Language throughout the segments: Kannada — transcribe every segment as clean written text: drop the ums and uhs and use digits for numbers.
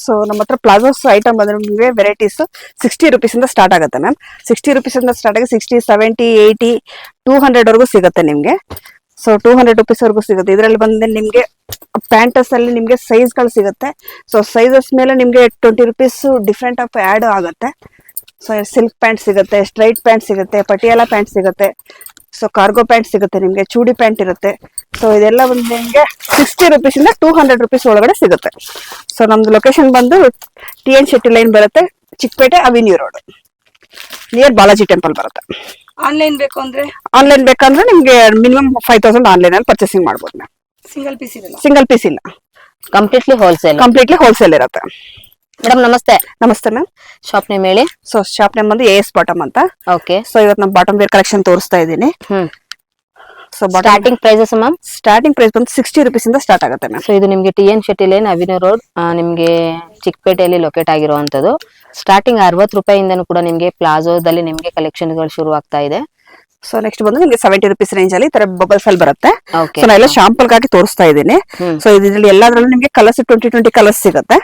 ಸೊ ನಮ್ಮ ಹತ್ರ ಪ್ಲಾಜೋಸ್ ಐಟಮ್ ಬಂದ್ರೆ ನಿಮಗೆ ವೆರೈಟೀಸ್ 60 rupees ಇಂದ ಸ್ಟಾರ್ಟ್ ಆಗುತ್ತೆ ಮ್ಯಾಮ್. 60 rupees ಇಂದ ಸ್ಟಾರ್ಟ್ ಆಗಿ 60, 70, 80, 200 ವರೆಗೂ ಸಿಗುತ್ತೆ ನಿಮ್ಗೆ. ಸೊ 200 rupees ವರೆಗೂ ಸಿಗುತ್ತೆ. ಇದರಲ್ಲಿ ಬಂದ್ರೆ ನಿಮ್ಗೆ ಪ್ಯಾಂಟಸ್ ಅಲ್ಲಿ ನಿಮ್ಗೆ ಸೈಜ್ ಗಳು ಸಿಗುತ್ತೆ. ಸೊ ಸೈಜಸ್ ಮೇಲೆ ನಿಮ್ಗೆ 20 rupees ಡಿಫ್ರೆಂಟ್ ಆಫ್ ಆಡ್ ಆಗುತ್ತೆ. ಸೊ ಸಿಲ್ಕ್ ಪ್ಯಾಂಟ್ ಸಿಗುತ್ತೆ, ಸ್ಟ್ರೈಟ್ ಪ್ಯಾಂಟ್ ಸಿಗುತ್ತೆ, ಪಟಿಯಾಲ ಪ್ಯಾಂಟ್ ಸಿಗುತ್ತೆ, ಸೊ ಕಾರ್ಗೋ ಪ್ಯಾಂಟ್ ಸಿಗುತ್ತೆ, ನಿಮ್ಗೆ ಚೂಡಿ ಪ್ಯಾಂಟ್ ಇರುತ್ತೆ. ಸೊ ಇದೆಲ್ಲ ಬಂದು ನಿಮ್ಗೆ 60 rupees ಇಂದ 200 rupees ಒಳಗಡೆ ಸಿಗುತ್ತೆ. ಸೊ ನಮ್ದು ಲೊಕೇಶನ್ ಬಂದು TN ಶೆಟ್ಟಿ ಲೈನ್ ಬರುತ್ತೆ, Chickpet avenue road near Balaji temple ಬರುತ್ತೆ. ಆನ್ಲೈನ್ ಬೇಕು ಅಂದ್ರೆ ನಿಮ್ಗೆ ಮಿನಿಮಮ್ 5000 ಆನ್ಲೈನ್ ಅಲ್ಲಿ ಪರ್ಚೇಸಿಂಗ್ ಮಾಡ್ಬೋದು ಮ್ಯಾಮ್. ಸಿಂಗಲ್ ಪೀಸ್ ಇದೆಲ್ಲ ಸಿಂಗಲ್ ಪೀಸ್ ಇಲ್ಲ, ಕಂಪ್ಲೀಟ್ಲಿ ಹೋಲ್ಸೇಲ್ ಇರುತ್ತೆ. Madam namaste. Namaste ma'am. Shop name ಹೇಳಿ. ಸೊ ಶಾಪ್ ನೇಮ್ ಬಂದು AS ಬಾಟಮ್ ಅಂತ. ಓಕೆ. ಸೊ ಇವತ್ತು ನಾನು ಬಾಟಮ್ ವೇರ್ ಕಲೆಕ್ಷನ್ ತೋರಿಸ್ತಾ ಇದ್ದೀನಿ. So starting prices ma'am? Starting price ಬಂದು 60 rupees ಇಂದ ಸ್ಟಾರ್ಟ್ ಆಗುತ್ತೆ ಮ್ಯಾಮ್. ಸೊ ಇದು ನಿಮ್ಗೆ TN Shetty line avenue road ನಿಮ್ಗೆ ಚಿಕ್ಕಪೇಟೆಯಲ್ಲಿ ಲೊಕೇಟ್ ಆಗಿರುವಂತದ್ದು. ಸ್ಟಾರ್ಟಿಂಗ್ 60 ರೂಪಾಯಿಂದನೂ ಕೂಡ ನಿಮ್ಗೆ ಪ್ಲಾಜೋದಲ್ಲಿ ನಿಮ್ಗೆ ಕಲೆಕ್ಷನ್ ಗಳು ಶುರು ಆಗ್ತಾ ಇದೆ. ಸೊ ನೆಕ್ಸ್ಟ್ ಬಂದು ನಿಮ್ಗೆ 70 rupees ರೇಂಜ್ ಅಲ್ಲಿ ಈ ತರ ಬಬಲ್ಸ್ ಅಲ್ಲಿ ಬರುತ್ತೆ. Okay. ಸೊ ನಾನು ಶಾಂಪಲ್ ಗಾಗಿ ತೋರಿಸ್ತಾ ಇದ್ದೀನಿ. ಸೊ ಇದರಲ್ಲಿ ಎಲ್ಲಾದ್ರಲ್ಲೂ ನಿಮ್ಗೆ ಕಲರ್ಸ್ 20 ಕಲರ್ಸ್ ಸಿಗುತ್ತೆ.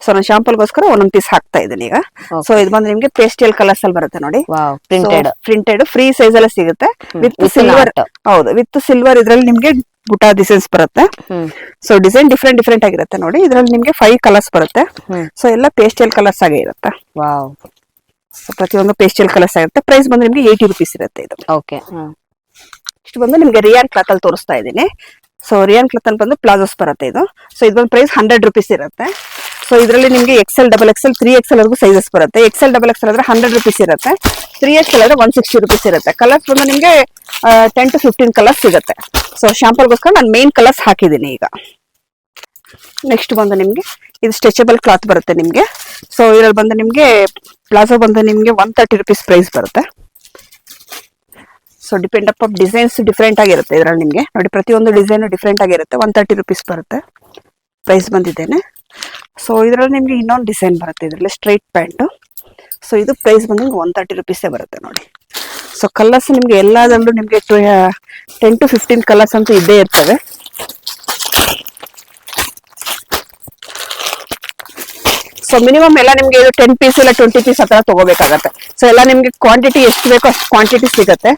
ಸೊ ನಾನು ಶಾಂಪಲ್ಗೋಸ್ಕರ ಒಂದೊಂದು ಪೀಸ್ ಹಾಕ್ತಾ ಇದ್ದೀನಿ ಈಗ. ಸೊ ಇದು ಬಂದು ನಿಮ್ಗೆ ಪೇಸ್ಟಲ್ ಕಲರ್ಸ್ ಅಲ್ಲಿ ಬರುತ್ತೆ ನೋಡಿ. ಪ್ರಿಂಟೆಡ್ ಫ್ರೀ ಸೈಜ್ ಎಲ್ಲ ಸಿಗುತ್ತೆ ವಿತ್ ಸಿಲ್ವರ್. ಹೌದು, ವಿತ್ ಸಿಲ್ವರ್. ಇದ್ರಲ್ಲಿ ನಿಮ್ಗೆ ಬುಟಾ ಡಿಸೈನ್ಸ್ ಬರುತ್ತೆ. ಸೊ ಡಿಸೈನ್ ಡಿಫ್ರೆಂಟ್ ಆಗಿರುತ್ತೆ ನೋಡಿ. ಇದ್ರಲ್ಲಿ ನಿಮ್ಗೆ 5 ಕಲರ್ಸ್ ಬರುತ್ತೆ. ಸೊ ಎಲ್ಲ ಪೇಸ್ಟಲ್ ಕಲರ್ಸ್ ಆಗೇ ಇರುತ್ತೆ. ಸೊ ಪ್ರತಿಯೊಂದು ಪೇಸ್ಟಲ್ ಕಲರ್ಸ್ ಆಗಿರುತ್ತೆ. ಪ್ರೈಸ್ ಬಂದು ನಿಮ್ಗೆ 80 rupees ಇರುತ್ತೆ ಇದು. ಓಕೆ. ಇಷ್ಟು ಬಂದು ನಿಮ್ಗೆ ರಿಯಾನ್ ಕ್ಲಾತ್ ಅಲ್ಲಿ ತೋರಿಸ್ತಾ ಇದ್ದೀನಿ. ಸೊ ರಿಯಾನ್ ಕ್ಲಾತ್ ಅಲ್ಲಿ ಬಂದು ಪ್ಲಾಜೋಸ್ ಬರುತ್ತೆ ಇದು. ಸೊ ಇದೊಂದು ಪ್ರೈಸ್ 100 rupees ಇರುತ್ತೆ. ಸೊ ಇದರಲ್ಲಿ ನಿಮ್ಗೆ XL, XXL, 3XL ವರೆಗೂ ಸೈಜಸ್ ಬರುತ್ತೆ. XL, XXL ಆದ್ರೆ 100 rupees ಇರುತ್ತೆ. 3XL ಆದ್ರೆ 160 rupees ಇರುತ್ತೆ. ಕಲರ್ಸ್ ಬಂದು ನಿಮ್ಗೆ 10 to 15 ಕಲರ್ಸ್ ಸಿಗುತ್ತೆ. ಸೊ ಶಾಂಪಲ್ಗೋಸ್ಕರ ನಾನು ಮೇನ್ ಕಲರ್ಸ್ ಹಾಕಿದ್ದೀನಿ ಈಗ. ನೆಕ್ಸ್ಟ್ ಬಂದು ನಿಮ್ಗೆ ಇದು ಸ್ಟ್ರೆಚಬಲ್ ಕ್ಲಾತ್ ಬರುತ್ತೆ ನಿಮ್ಗೆ. ಸೊ ಇದ್ರಲ್ಲಿ ಬಂದು ನಿಮ್ಗೆ ಪ್ಲಾಜೋ ಬಂದು ನಿಮ್ಗೆ 130 rupees ಪ್ರೈಸ್ ಬರುತ್ತೆ. So depend up designs different ಆಗಿರುತ್ತೆ ಇದ್ರಲ್ಲಿ ನಿಮ್ಗೆ ನೋಡಿ. ಪ್ರತಿಯೊಂದು ಡಿಸೈನ್ ಡಿಫ್ರೆಂಟ್ ಆಗಿರುತ್ತೆ. 130 rupees ಬರುತ್ತೆ ಪ್ರೈಸ್ ಬಂದಿದ್ದೇನೆ. ಸೊ ಇದರಲ್ಲಿ ನಿಮ್ಗೆ ಇನ್ನೊಂದು ಡಿಸೈನ್ ಬರುತ್ತೆ ಇದರಲ್ಲಿ ಸ್ಟ್ರೈಟ್ ಪ್ಯಾಂಟ್. ಸೊ ಇದು ಪ್ರೈಸ್ ಬಂದು 130 rupees ಬರುತ್ತೆ ನೋಡಿ. ಸೊ ಕಲರ್ಸ್ ನಿಮ್ಗೆ ಎಲ್ಲದರಲ್ಲೂ ನಿಮ್ಗೆ 10 to 15 ಕಲರ್ಸ್ ಅಂತೂ ಇದ್ದೇ ಇರ್ತವೆ. ಸೊ ಮಿನಿಮಮ್ ಎಲ್ಲ ನಿಮ್ಗೆ ಇದು 10 ಪೀಸ್ ಇಲ್ಲ 20 ಪೀಸ್ ಹತ್ರ ತಗೋಬೇಕಾಗತ್ತೆ. ಸೊ ಎಲ್ಲ ನಿಮ್ಗೆ ಕ್ವಾಂಟಿಟಿ ಎಷ್ಟು ಬೇಕೋ ಅಷ್ಟು ಕ್ವಾಂಟಿಟಿ ಸಿಗುತ್ತೆ.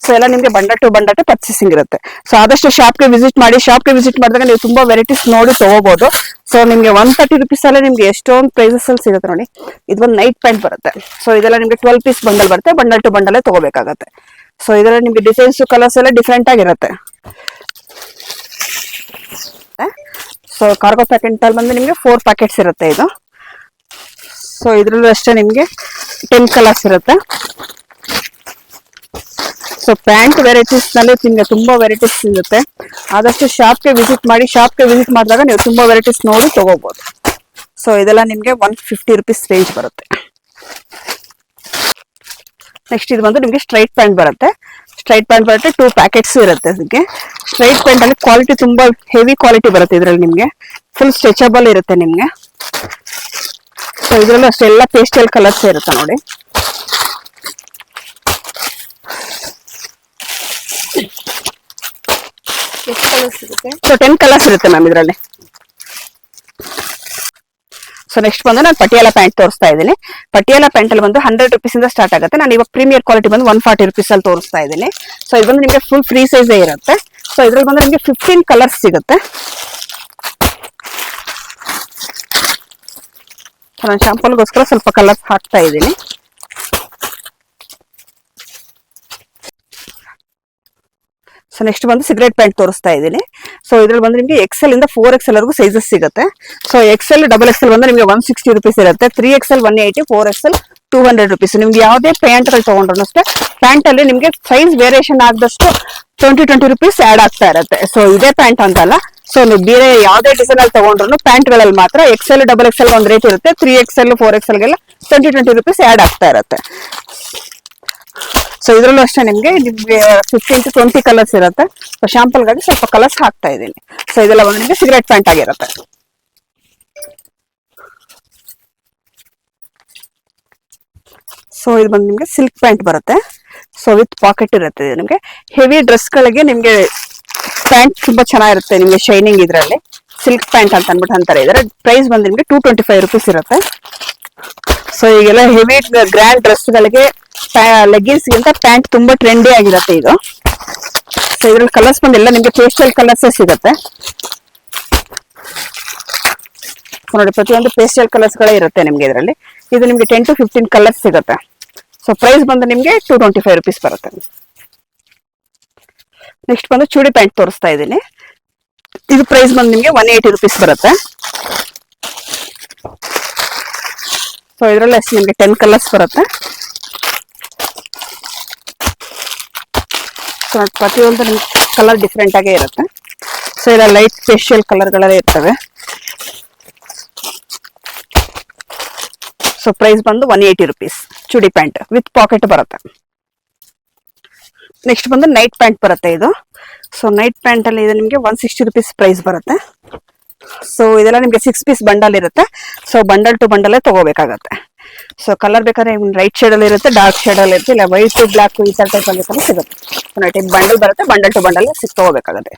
ಸೊ ಎಲ್ಲ ನಿಮ್ಗೆ ಬಂಡಲ್ ಟು ಪರ್ಚೇಸಿಂಗ್ ಇರುತ್ತೆ. ಸೊ ಆದಷ್ಟು ಶಾಪ್ಗೆ ವಿಸಿಟ್ ಮಾಡಿದಾಗ ನೀವು ತುಂಬಾ ವೆರೈಟೀಸ್ ನೋಡಿ ತಗೋಬಹುದು. ಸೊ ನಿಮ್ಗೆ 130 rupees ಅಲ್ಲೇ ನಿಮ್ಗೆ ಎಷ್ಟೊಂದು ಪ್ರೈಸಸ್ ಅಲ್ಲಿ ಸಿಗುತ್ತೆ ನೋಡಿ. ಇದೊಂದು ನೈಟ್ ಪ್ಯಾಂಟ್ ಬರುತ್ತೆ. ಸೊ ಇದೆಲ್ಲ ನಿಮ್ಗೆ 12 ಪೀಸ್ ಬಂಡಲ್ ಬರುತ್ತೆ. ಬಂಡಲ್ ಟು ಬಂಡಲ್ ತಗೋಬೇಕಾಗತ್ತೆ. ಸೊ ಇದರಲ್ಲಿ ನಿಮ್ಗೆ ಡಿಸೈನ್ಸ್ ಕಲರ್ಸ್ ಎಲ್ಲ ಡಿಫ್ರೆಂಟ್ ಆಗಿರುತ್ತೆ. ಸೊ ಕಾರ್ಗೋ ಪ್ಯಾಕೆಟ್ ಅಲ್ಲಿ ಬಂದು ನಿಮ್ಗೆ 4 ಪ್ಯಾಕೆಟ್ಸ್ ಇರುತ್ತೆ ಇದು. ಸೊ ಇದ್ರಲ್ಲೂ ಅಷ್ಟೇ ನಿಮ್ಗೆ 10 ಕಲರ್ಸ್ ಇರುತ್ತೆ. ಸೊ ಪ್ಯಾಂಟ್ ವೆರೈಟೀಸ್ ನಲ್ಲಿ ನಿಮ್ಗೆ ತುಂಬಾ ವೆರೈಟೀಸ್ ಸಿಗುತ್ತೆ. ಆದಷ್ಟು ಶಾಪ್ಗೆ ವಿಸಿಟ್ ಮಾಡಿದಾಗ ನೀವು ತುಂಬಾ ವೆರೈಟೀಸ್ ನೋಡಿ ತಗೋಬಹುದು. ಸೊ ಇದೆಲ್ಲ ನಿಮ್ಗೆ 150 rupees ರೇಂಜ್ ಬರುತ್ತೆ. ನೆಕ್ಸ್ಟ್ ಇದು ಬಂದು ನಿಮ್ಗೆ ಸ್ಟ್ರೈಟ್ ಪ್ಯಾಂಟ್ ಬರುತ್ತೆ. 2 ಪ್ಯಾಕೆಟ್ಸ್ ಇರುತ್ತೆ. ಅದಕ್ಕೆ ಸ್ಟ್ರೈಟ್ ಪ್ಯಾಂಟ್ ಅಲ್ಲಿ ಕ್ವಾಲಿಟಿ ತುಂಬಾ ಹೆವಿ ಕ್ವಾಲಿಟಿ ಬರುತ್ತೆ. ಇದ್ರಲ್ಲಿ ನಿಮ್ಗೆ ಫುಲ್ ಸ್ಟ್ರೆಚಬಲ್ ಇರುತ್ತೆ ನಿಮ್ಗೆ. ಸೊ ಇದ್ರಲ್ಲೂ ಅಷ್ಟೇ ಎಲ್ಲ ಪೇಸ್ಟಲ್ ಕಲರ್ಸ್ ಇರುತ್ತೆ ನೋಡಿ. ಸೊ 10 ಕಲರ್ಸ್ ಇರುತ್ತೆ ಮ್ಯಾಮ್ ಇದರಲ್ಲಿ. ಸೊ ನೆಕ್ಸ್ಟ್ ಬಂದು ನಾನು ಪಟಿಯಾಲ ಪ್ಯಾಂಟ್ ತೋರಿಸ್ತಾ ಇದ್ದೀನಿ. ಪಟಿಯಾಲ ಪ್ಯಾಂಟ್ ಅಲ್ಲಿ ಬಂದು 100 rupees ಇಂದ ಸ್ಟಾರ್ಟ್ ಆಗುತ್ತೆ. ನಾನು ಇವಾಗ ಪ್ರೀಮಿಯರ್ ಕ್ವಾಲಿಟಿ ಬಂದು 140 rupees ಅಲ್ಲಿ ತೋರಿಸ್ತಾ ಇದ್ದೀನಿ. ಸೊ ಇದು ಬಂದು ನಿಮಗೆ ಫುಲ್ ಫ್ರೀ ಸೈಜ್ ಇರುತ್ತೆ. ಸೊ ಇದ್ರಲ್ಲಿ ಬಂದು ನಿಮಗೆ 15 ಕಲರ್ಸ್ ಸಿಗುತ್ತೆ. ನಾನು ಶಾಂಪಲ್ಗೋಸ್ಕರ ಸ್ವಲ್ಪ ಕಲರ್ಸ್ ಹಾಕ್ತಾ ಇದ್ದೀನಿ. ಸೊ ನೆಕ್ಸ್ಟ್ ಬಂದು ಸಿಗರೇಟ್ ಪ್ಯಾಂಟ್ ತೋರಿಸ್ತಾ ಇದ್ದೀನಿ. ಸೊ ಇದ್ರಲ್ಲಿ ಬಂದು ನಿಮಗೆ XL ಇಂದ 4XL ವರೆಗೂ ಸೈಜಸ್ ಸಿಗುತ್ತೆ. ಸೊ XL, XXL ಬಂದು ನಿಮಗೆ 160 rupees ಇರುತ್ತೆ. 3XL 180, 4XL 200 rupees. ನಿಮ್ಗೆ ಯಾವುದೇ ಪ್ಯಾಂಟ್ ಗಳು ತಗೊಂಡ್ರು ಅಷ್ಟೇ ಪ್ಯಾಂಟ್ ಅಲ್ಲಿ ನಿಮ್ಗೆ ಸೈಜ್ ವೇರಿಯೇಷನ್ ಆದಷ್ಟು 20 rupees ಆಡ್ ಆಗ್ತಾ ಇರುತ್ತೆ. ಸೊ ಇದೇ ಪ್ಯಾಂಟ್ ಅಂತಲ್ಲ. ಸೊ ನೀವು ಬೇರೆ ಯಾವುದೇ ಡಿಸೈನ್ ಅಲ್ಲಿ ತಗೊಂಡ್ರು ಪ್ಯಾಂಟ್ ಗಳಲ್ಲಿ ಮಾತ್ರ XL, XXL ಒಂದ್ ರೇಟ್ ಇರುತ್ತೆ. 3XL, 4XL ಗೆಲ್ಲ 20 rupees ಆಡ್ ಆಗ್ತಾ ಇರುತ್ತೆ. ಸೊ ಇದ್ರಲ್ಲೂ ಅಷ್ಟೇ ನಿಮ್ಗೆ 15 to 20 ಕಲರ್ಸ್ ಇರುತ್ತೆ. ಸೊ ಶಾಂಪಲ್ ಗಾಗಿ ಸ್ವಲ್ಪ ಕಲರ್ಸ್ ಹಾಕ್ತಾ ಇದ್ದೀನಿ. ಸೊ ಇದೆಲ್ಲ ಬಂದು ನಿಮ್ಗೆ ಸಿಗರೇಟ್ ಪ್ಯಾಂಟ್ ಆಗಿರುತ್ತೆ. ಸೊ ಇದು ಬಂದು ನಿಮ್ಗೆ ಸಿಲ್ಕ್ ಪ್ಯಾಂಟ್ ಬರುತ್ತೆ. ಸೊ ವಿತ್ ಪಾಕೆಟ್ ಇರುತ್ತೆ. ನಿಮ್ಗೆ ಹೆವಿ ಡ್ರೆಸ್ ಗಳಿಗೆ ನಿಮ್ಗೆ ಪ್ಯಾಂಟ್ ತುಂಬಾ ಚೆನ್ನಾಗಿರುತ್ತೆ ನಿಮ್ಗೆ ಶೈನಿಂಗ್ ಇದ್ರಲ್ಲಿ. ಸಿಲ್ಕ್ ಪ್ಯಾಂಟ್ ಅಂತ ಅಂದ್ಬಿಟ್ಟು ಅಂತಾರೆ. ಇದರ ಪ್ರೈಸ್ ಬಂದು ನಿಮಗೆ 225 rupees ಇರುತ್ತೆ. ಸೊ ಈಗೆಲ್ಲ ಹೆವಿ ಗ್ರ್ಯಾಂಡ್ ಡ್ರೆಸ್ಗಳಿಗೆ ಲೆಗ್ಗಿನ್ಸ್ ಗಿಂತ ಪ್ಯಾಂಟ್ ತುಂಬಾ ಟ್ರೆಂಡಿ ಆಗಿರುತ್ತೆ ಇದು. ಸೊ ಇದ್ರಲ್ಲಿ ಕಲರ್ಸ್ ಬಂದು ಎಲ್ಲ ನಿಮಗೆ ಪೇಸ್ಟಲ್ ಕಲರ್ಸ್ ಸಿಗುತ್ತೆ. ನೋಡಿ ಪ್ರತಿಯೊಂದು ಪೇಸ್ಟಲ್ ಕಲರ್ಸ್ ಗಳೇ ಇರುತ್ತೆ ನಿಮ್ಗೆ ಇದರಲ್ಲಿ. ಇದು ನಿಮ್ಗೆ 10 to 15 ಕಲರ್ಸ್ ಸಿಗುತ್ತೆ. ಸೊ ಪ್ರೈಸ್ ಬಂದು ನಿಮ್ಗೆ 225 rupees ಬರುತ್ತೆ. ನೆಕ್ಸ್ಟ್ ಬಂದು ಚೂಡಿ ಪ್ಯಾಂಟ್ ತೋರಿಸ್ತಾ ಇದ್ದೀನಿ. ಇದು ಪ್ರೈಸ್ ಬಂದು ನಿಮ್ಗೆ 180 rupees ಬರುತ್ತೆ. ಸೊ ಇದರಲ್ಲಿ ಅಷ್ಟು ನಿಮ್ಗೆ 10 ಕಲರ್ಸ್ ಬರುತ್ತೆ. ಸೊ ಪ್ರತಿಯೊಂದು ನಿಮ್ಗೆ ಕಲರ್ ಡಿಫ್ರೆಂಟ್ ಆಗೇ ಇರುತ್ತೆ. ಸೊ ಇಲ್ಲ ಲೈಟ್ ಫೇಶಿಯಲ್ ಕಲರ್ಗಳೇ ಇರ್ತವೆ. ಸೊ ಪ್ರೈಸ್ ಬಂದು 180 rupees chudi pant with packet ಬರುತ್ತೆ. ನೆಕ್ಸ್ಟ್ ಬಂದು ನೈಟ್ ಪ್ಯಾಂಟ್ ಬರುತ್ತೆ ಇದು. ಸೊ ನೈಟ್ ಪ್ಯಾಂಟ್ ಅಲ್ಲಿ ಇದು ನಿಮಗೆ 160 rupees ಪ್ರೈಸ್ ಬರುತ್ತೆ. ಸೊ ಇದೆಲ್ಲ ನಿಮಗೆ 6 piece ಬಂಡಲ್ ಇರುತ್ತೆ. ಸೊ ಬಂಡಲ್ ಟು ಬಂಡಲ್ ತಗೋಬೇಕಾಗತ್ತೆ. ಸೊ ಕಲರ್ ಬೇಕಾದ್ರೆ ರೈಟ್ ಶೇಡ್ ಅಲ್ಲಿ ಇರುತ್ತೆ, ಡಾರ್ಕ್ ಶೇಡ್ ಅಲ್ಲಿ ಇರುತ್ತೆ, ಇಲ್ಲ ವೈಟ್ ಬ್ಲಾಕ್ ಈ ತರ ಟೈಪ್ ಅಲ್ಲಿ ಸಿಗುತ್ತೆ. ಬಂಡಲ್ ಬರುತ್ತೆ, ಬಂಡಲ್ ಟು ಬಂಡಲ್ ತಗೋಬೇಕಾಗತ್ತೆ.